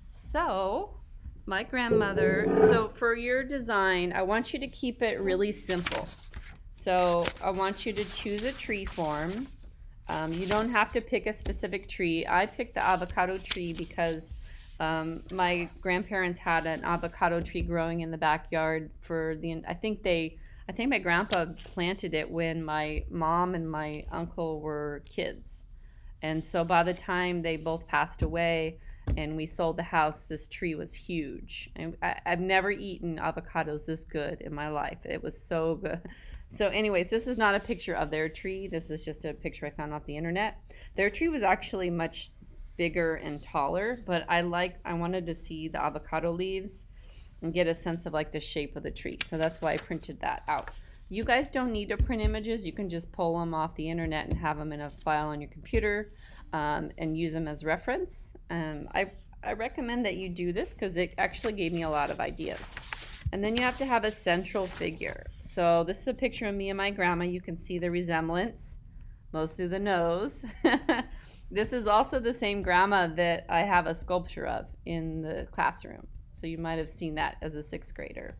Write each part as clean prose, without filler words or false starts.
So, my grandmother, so for your design, I want you to keep it really simple. So, I want you to choose a tree form. You don't have to pick a specific tree. I picked the avocado tree because my grandparents had an avocado tree growing in the backyard I think my grandpa planted it when my mom and my uncle were kids. And so by the time they both passed away and we sold the house, this tree was huge. And I've never eaten avocados this good in my life. It was so good. So, anyways, this is not a picture of their tree. This is just a picture I found off the internet. Their tree was actually much bigger and taller, but I wanted to see the avocado leaves and get a sense of like the shape of the tree. So that's why I printed that out. You guys don't need to print images. You can just pull them off the internet and have them in a file on your computer and use them as reference. I recommend that you do this because it actually gave me a lot of ideas. And then you have to have a central figure. So this is a picture of me and my grandma. You can see the resemblance, mostly the nose. This is also the same grandma that I have a sculpture of in the classroom. So you might have seen that as a sixth grader.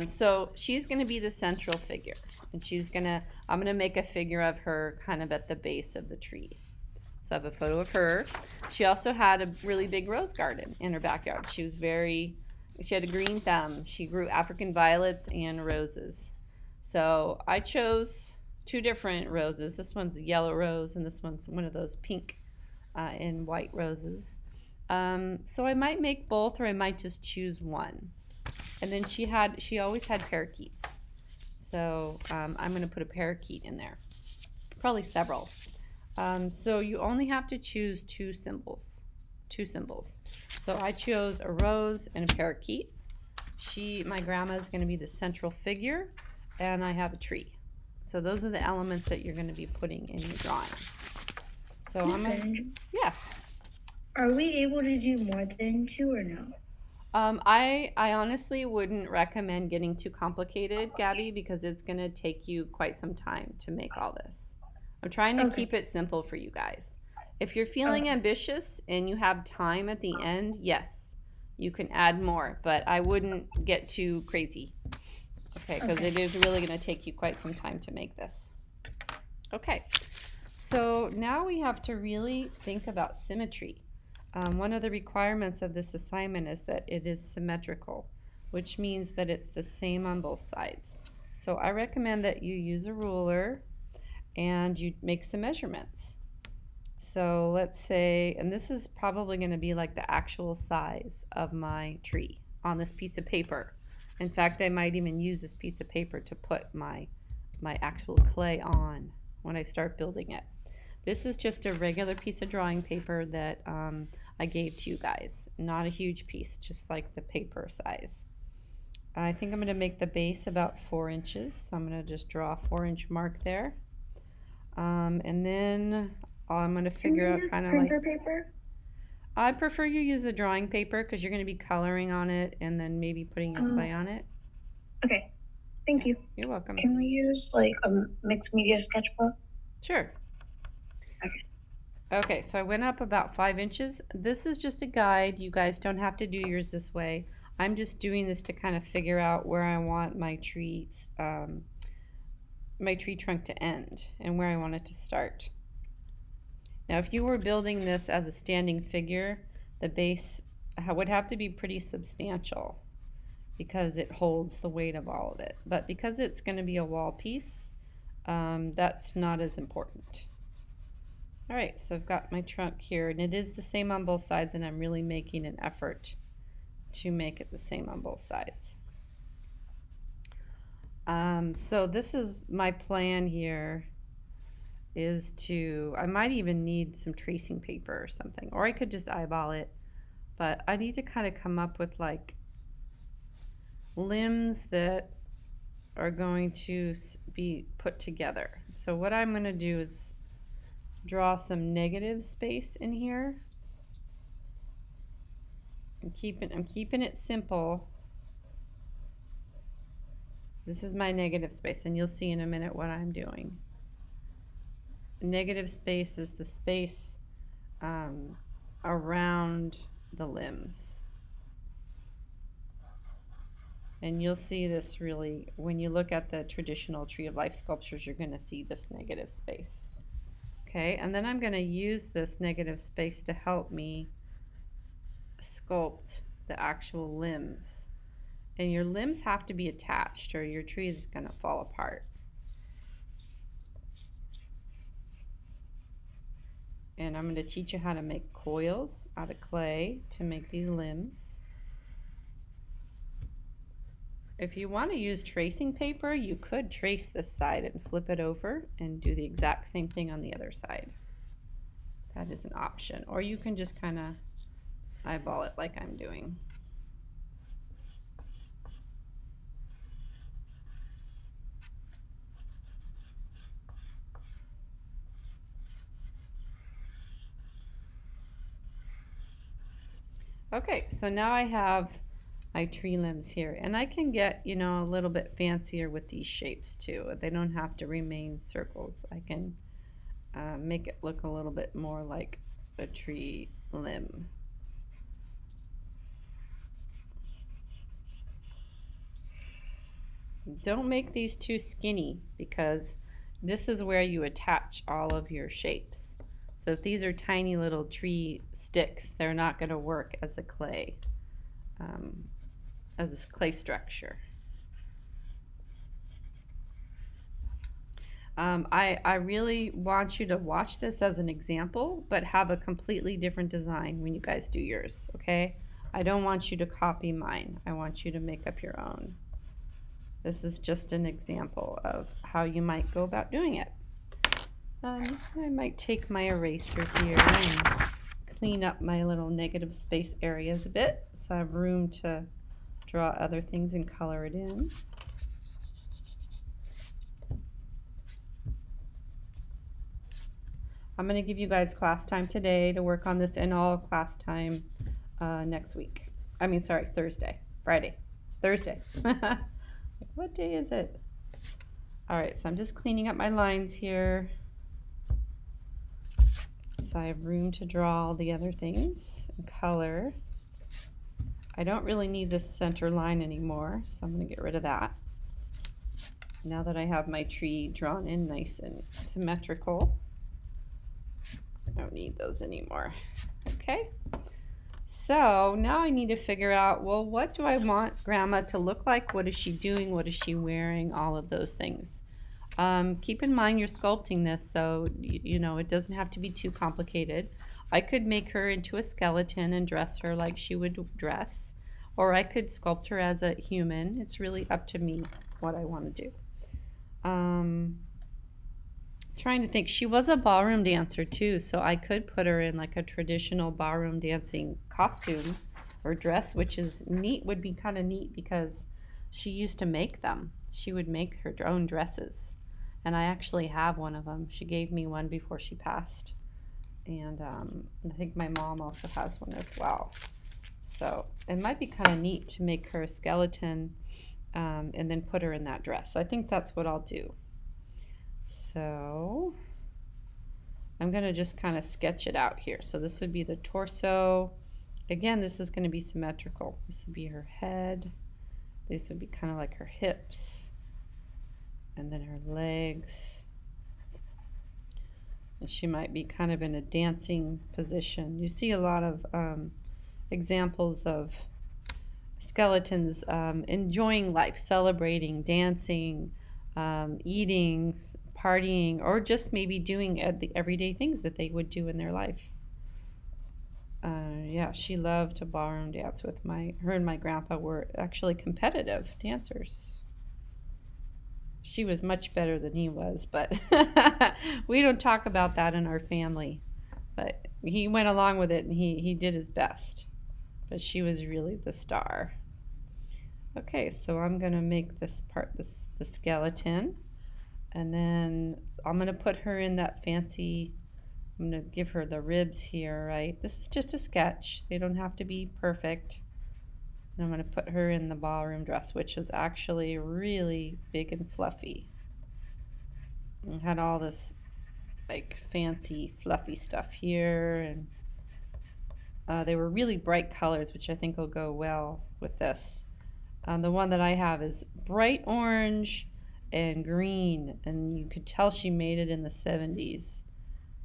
So she's going to be the central figure. And I'm going to make a figure of her kind of at the base of the tree. So I have a photo of her. She also had a really big rose garden in her backyard. She had a green thumb. She grew African violets and roses. So I chose two different roses. This one's a yellow rose, and this one's one of those pink and white roses. So I might make both, or I might just choose one. And then she always had parakeets. So I'm going to put a parakeet in there, probably several. So you only have to choose two symbols. So I chose a rose and a parakeet. My grandma is going to be the central figure, and I have a tree. So those are the elements that you're going to be putting in your drawing. So yeah. Are we able to do more than two or no? I honestly wouldn't recommend getting too complicated, Gabby, because it's going to take you quite some time to make all this. I'm trying to keep it simple for you guys. If you're feeling ambitious and you have time at the end, yes, you can add more, but I wouldn't get too crazy. Okay, because it is really going to take you quite some time to make this. Okay, so now we have to really think about symmetry. One of the requirements of this assignment is that it is symmetrical, which means that it's the same on both sides. So I recommend that you use a ruler and you make some measurements. So let's say, and this is probably going to be like the actual size of my tree on this piece of paper. In fact, I might even use this piece of paper to put my actual clay on when I start building it. This is just a regular piece of drawing paper that I gave to you guys. Not a huge piece, just like the paper size. I think I'm going to make the base about 4 inches. So I'm going to just draw a 4-inch mark there. And then I'm going to figure out kind of like... paper? I prefer you use a drawing paper because you're going to be coloring on it and then maybe putting your clay on it. Okay, thank you. You're welcome. Can we use like a mixed media sketchbook? Sure. Okay. Okay, so I went up about 5 inches. This is just a guide. You guys don't have to do yours this way. I'm just doing this to kind of figure out where I want my tree trunk to end and where I want it to start. Now, if you were building this as a standing figure, the base would have to be pretty substantial because it holds the weight of all of it. But because it's going to be a wall piece, that's not as important. All right, so I've got my trunk here, and it is the same on both sides, and I'm really making an effort to make it the same on both sides. So this is my plan here, I might even need some tracing paper or something, or I could just eyeball it, but I need to kind of come up with like limbs that are going to be put together. So what I'm going to do is draw some negative space in here. I'm keeping it simple. This is my negative space, and you'll see in a minute what I'm doing. Negative space is the space around the limbs. And you'll see this really, when you look at the traditional Tree of Life sculptures, you're going to see this negative space. Okay, and then I'm going to use this negative space to help me sculpt the actual limbs. And your limbs have to be attached or your tree is going to fall apart. And I'm going to teach you how to make coils out of clay to make these limbs. If you want to use tracing paper, you could trace this side and flip it over and do the exact same thing on the other side. That is an option. Or you can just kind of eyeball it like I'm doing. Okay, so now I have my tree limbs here, and I can get, you know, a little bit fancier with these shapes too. They don't have to remain circles. I can make it look a little bit more like a tree limb. Don't make these too skinny because this is where you attach all of your shapes. So if these are tiny little tree sticks, they're not going to work as a clay structure. I really want you to watch this as an example, but have a completely different design when you guys do yours, okay? I don't want you to copy mine. I want you to make up your own. This is just an example of how you might go about doing it. I might take my eraser here and clean up my little negative space areas a bit so I have room to draw other things and color it in. I'm going to give you guys class time today to work on this and all class time next week. I mean, sorry, Thursday. What day is it? All right, so I'm just cleaning up my lines here. So I have room to draw all the other things and color. I don't really need this center line anymore, so I'm going to get rid of that. Now that I have my tree drawn in nice and symmetrical, I don't need those anymore. Okay, so now I need to figure out, well, what do I want Grandma to look like? What is she doing? What is she wearing? All of those things. Keep in mind you're sculpting this, so you know it doesn't have to be too complicated. I could make her into a skeleton and dress her like she would dress, or I could sculpt her as a human. It's really up to me what I want to do. Trying to think, she was a ballroom dancer too, so I could put her in like a traditional ballroom dancing costume or dress, which is neat, would be kind of neat because she used to make them. She would make her own dresses. And I actually have one of them. She gave me one before she passed. And I think my mom also has one as well. So it might be kind of neat to make her a skeleton and then put her in that dress. So I think that's what I'll do. So I'm going to just kind of sketch it out here. So this would be the torso. Again, this is going to be symmetrical. This would be her head. This would be kind of like her hips. And then her legs. And she might be kind of in a dancing position. You see a lot of examples of skeletons enjoying life, celebrating, dancing, eating, partying, or just maybe doing the everyday things that they would do in their life. Yeah, she loved to ballroom dance with her and my grandpa were actually competitive dancers. She was much better than he was, but we don't talk about that in our family. But he went along with it and he did his best. But she was really the star. Okay, so I'm going to make this part the skeleton. And then I'm going to put her in that fancy, I'm going to give her the ribs here, right? This is just a sketch. They don't have to be perfect. And I'm going to put her in the ballroom dress, which is actually really big and fluffy. And had all this like fancy fluffy stuff here, and They were really bright colors, which I think will go well with this. The one that I have is bright orange and green, and you could tell she made it in the 70s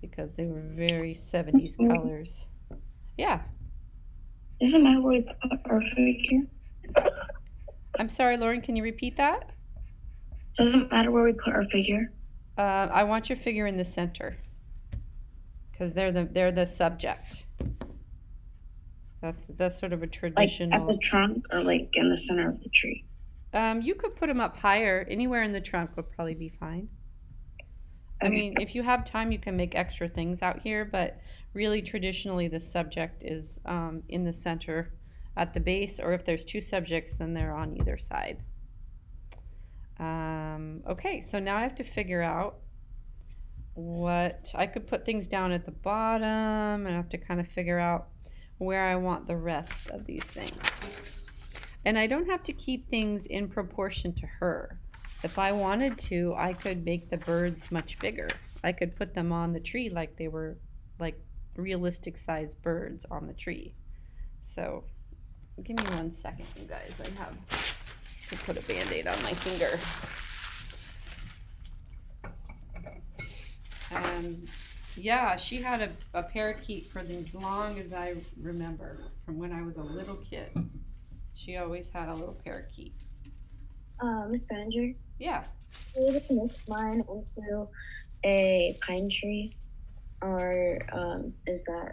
because they were very 70s colors. Yeah. Doesn't matter where we put our figure. I'm sorry, Lauren, can you repeat that? Doesn't matter where we put our figure. I want your figure in the center because they're the subject. That's sort of a Like traditional. at the trunk or like in the center of the tree. You could put them up higher. Anywhere in the trunk would probably be fine. I mean, if you have time, you can make extra things out here, but really traditionally the subject is in the center at the base, or if there's two subjects, then they're on either side. Okay, so now I have to figure out what I could put things down at the bottom, and I have to kind of figure out where I want the rest of these things. And I don't have to keep things in proportion to her. If I wanted to, I could make the birds much bigger. I could put them on the tree like they were like realistic sized birds on the tree. So give me 1 second, you guys. I have to put a Band-Aid on my finger. Yeah, she had a parakeet for as long as I remember, from when I was a little kid. She always had a little parakeet. Miss Manager, Yeah. I able to make mine into a pine tree, or is that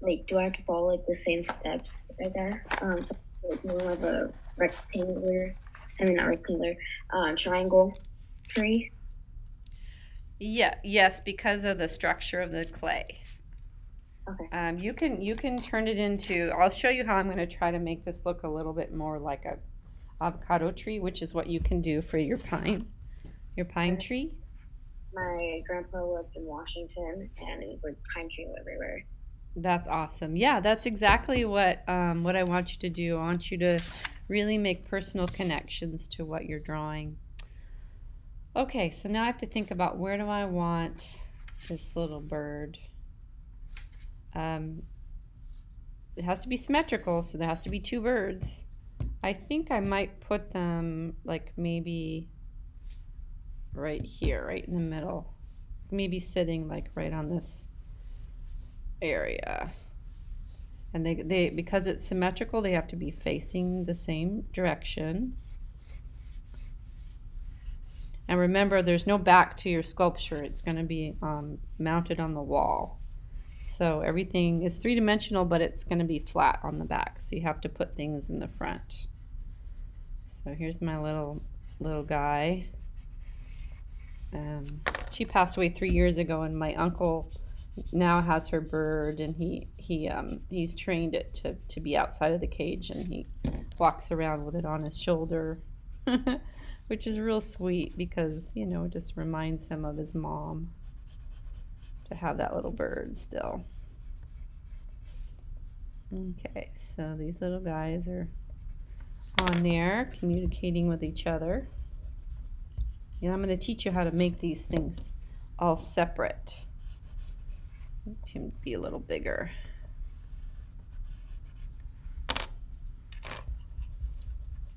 like do I have to follow like the same steps? I guess so, like more of a rectangular, I mean not rectangular, triangle tree. Yeah, yes, because of the structure of the clay. Okay. You can turn it into. I'll show you how I'm going to try to make this look a little bit more like a avocado tree, which is what you can do for your pine tree. My grandpa lived in Washington, and it was like pine trees everywhere. That's awesome. Yeah, that's exactly what I want you to do. I want you to really make personal connections to what you're drawing. Okay, so now I have to think about where do I want this little bird. It has to be symmetrical, so there has to be two birds. I think I might put them like maybe right here, right in the middle. Maybe sitting like right on this area. And they because it's symmetrical, they have to be facing the same direction. And remember, there's no back to your sculpture. It's going to be mounted on the wall. So everything is three-dimensional, but it's going to be flat on the back. So you have to put things in the front. So here's my little guy. She passed away 3 years ago, and my uncle now has her bird, and he's trained it to be outside of the cage, and he walks around with it on his shoulder. Which is real sweet because, you know, it just reminds him of his mom to have that little bird still. Okay, so these little guys are on there communicating with each other. And I'm going to teach you how to make these things all separate. Let him be a little bigger.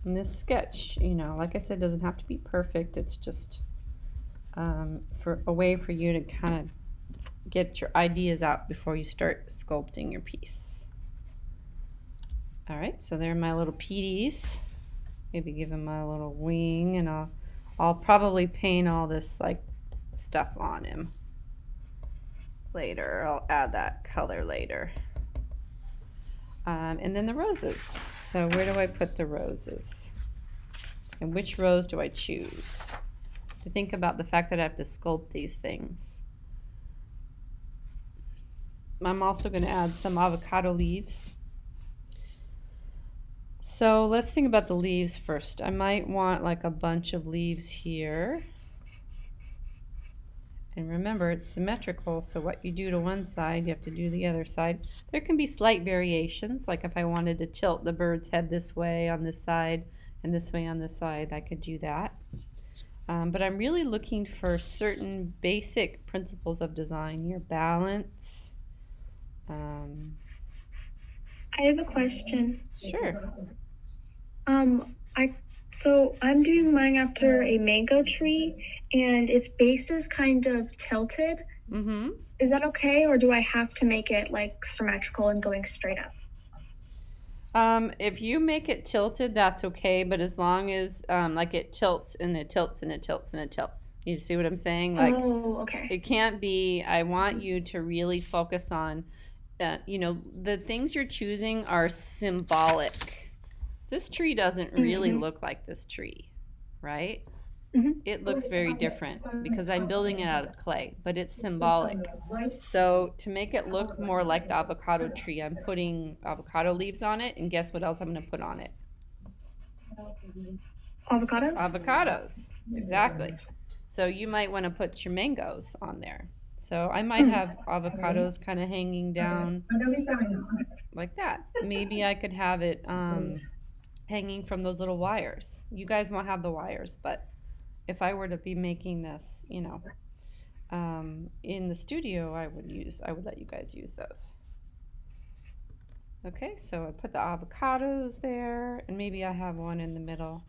And this sketch, you know, like I said, doesn't have to be perfect. It's just for a way for you to kind of get your ideas out before you start sculpting your piece. All right, so they're my little Petey's. Maybe give him a little wing, and I'll probably paint all this like stuff on him later. I'll add that color later. And then the roses. So where do I put the roses? And which rose do I choose? To think about the fact that I have to sculpt these things. I'm also going to add some avocado leaves. So let's think about the leaves first. I might want like a bunch of leaves here. And remember, it's symmetrical, so what you do to one side, you have to do the other side. There can be slight variations, like if I wanted to tilt the bird's head this way on this side and this way on this side, I could do that. But I'm really looking for certain basic principles of design here. Balance, I have a question. Sure. I'm doing mine after a mango tree, and its base is kind of tilted. Mm-hmm. Is that okay, or do I have to make it like symmetrical and going straight up? If you make it tilted, that's okay, but as long as like it tilts and it tilts and it tilts and it tilts. You see what I'm saying? Like Oh, okay. it can't be. I want you to really focus on, the things you're choosing are symbolic. This tree doesn't really Mm-hmm. look like this tree, right? Mm-hmm. It looks very different because I'm building it out of clay, but it's symbolic. So to make it look more like the avocado tree, I'm putting avocado leaves on it, and guess what else I'm going to put on it? Avocados? Avocados. Exactly. So you might want to put your mangoes on there. So I might have avocados kind of hanging down like that. Maybe I could have it hanging from those little wires. You guys won't have the wires, but if I were to be making this, in the studio, I would let you guys use those. Okay, so I put the avocados there, and maybe I have one in the middle.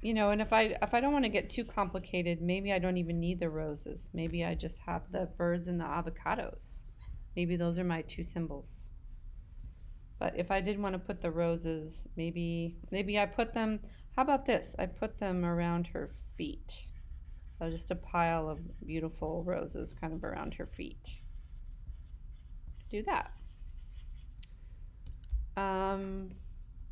And if I don't want to get too complicated, maybe I don't even need the roses. Maybe I just have the birds and the avocados. Maybe those are my two symbols. But if I did want to put the roses, maybe I put them. How about this? I put them around her feet. So just a pile of beautiful roses kind of around her feet. Do that.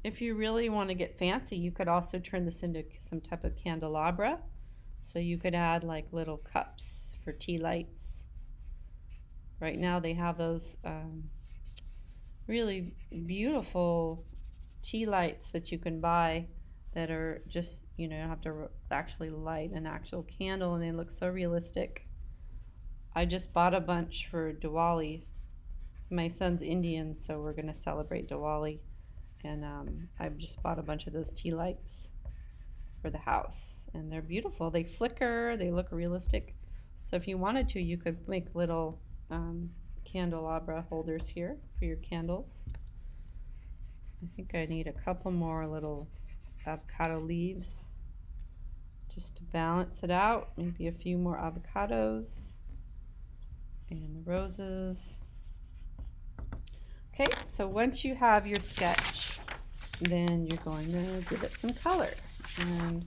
If you really want to get fancy, you could also turn this into some type of candelabra. So you could add like little cups for tea lights. Right now they have those really beautiful tea lights that you can buy that are just, you don't have to actually light an actual candle, and they look so realistic. I just bought a bunch for Diwali. My son's Indian, so we're going to celebrate Diwali. And I've just bought a bunch of those tea lights for the house. And they're beautiful. They flicker, they look realistic. So if you wanted to, you could make little candelabra holders here for your candles. I think I need a couple more little avocado leaves just to balance it out. Maybe a few more avocados and the roses. Okay, so once you have your sketch, then you're going to give it some color. And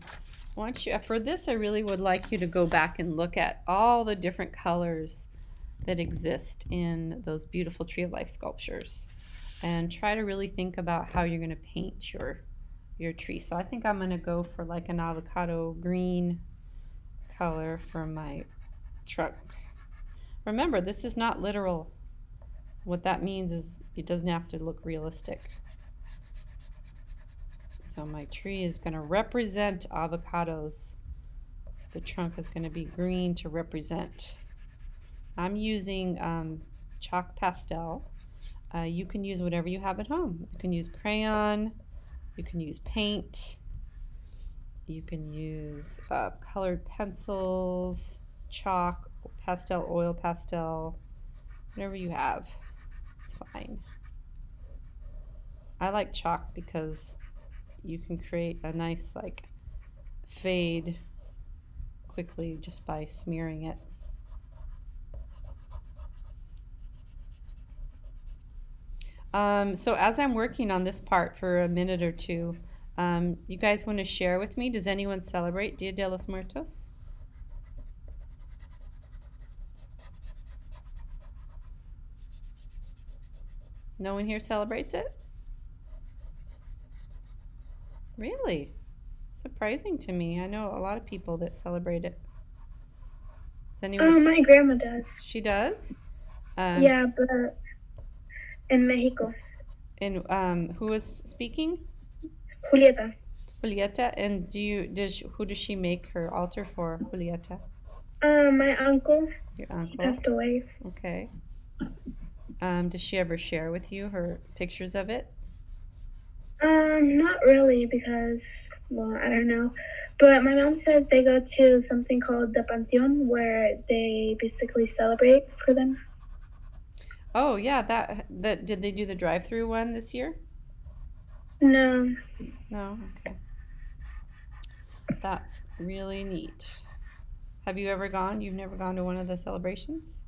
for this, I really would like you to go back and look at all the different colors that exist in those beautiful Tree of Life sculptures, and try to really think about how you're going to paint your tree. So I think I'm going to go for like an avocado green color for my trunk. Remember, this is not literal. What that means is it doesn't have to look realistic. So my tree is going to represent avocados. The trunk is going to be green to represent. I'm using chalk pastel. You can use whatever you have at home. You can use crayon, you can use paint, you can use colored pencils, chalk, pastel, oil pastel, whatever you have. It's fine. I like chalk because you can create a nice like fade quickly just by smearing it. So as I'm working on this part for a minute or two, you guys want to share with me? Does anyone celebrate Dia de los Muertos? No one here celebrates it? Really? Surprising to me. I know a lot of people that celebrate it. Does anyone? My grandma does. She does? Yeah, but in Mexico. And who is speaking? Julieta. Julieta. And who does she make her altar for, Julieta? My uncle. Your uncle? Passed away. Okay. Does she ever share with you her pictures of it? Not really because, well, I don't know. But my mom says they go to something called the Panteon where they basically celebrate for them. Oh, yeah, that did they do the drive-through one this year? No, No, okay. That's really neat. Have you ever gone? You've never gone to one of the celebrations?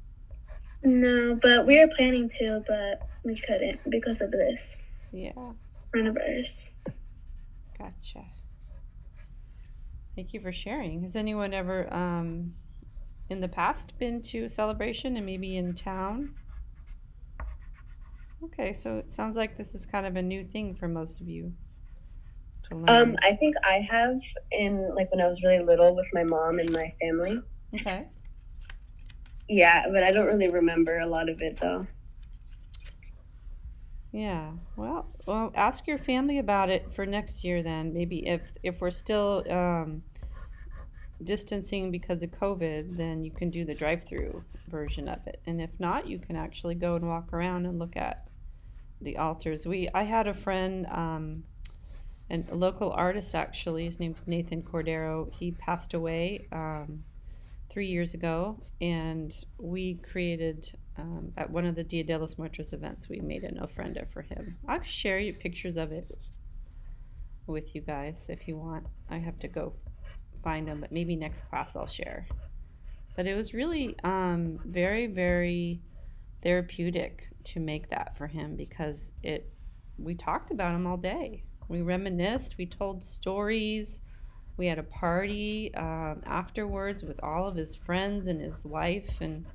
no, but we were planning to, but we couldn't because of this Yeah, coronavirus. gotcha. Thank you for sharing. Has anyone ever in the past been to a celebration and maybe in town? Okay, so it sounds like this is kind of a new thing for most of you to learn. I think I have in like when I was really little with my mom and my family. Okay. Yeah, but I don't really remember a lot of it though. Yeah. Well, ask your family about it for next year then. Maybe if we're still distancing because of COVID, then you can do the drive-through version of it. And if not, you can actually go and walk around and look at the altars. I had a friend, and a local artist actually. His name's Nathan Cordero. He passed away 3 years ago, and we created at one of the Dia de los Muertos events. We made an ofrenda for him. I'll share you pictures of it with you guys if you want. I have to go find them, but maybe next class I'll share. But it was really very, very therapeutic to make that for him because we talked about him all day. We reminisced, we told stories, we had a party afterwards with all of his friends and his wife, and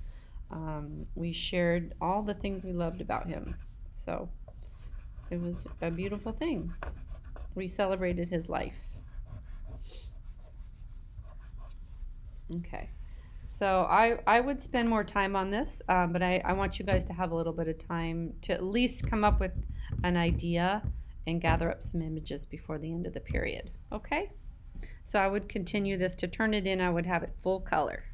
we shared all the things we loved about him. So it was a beautiful thing. We celebrated his life. Okay. So I would spend more time on this, but I want you guys to have a little bit of time to at least come up with an idea and gather up some images before the end of the period. Okay? So I would continue this. To turn it in, I would have it full color.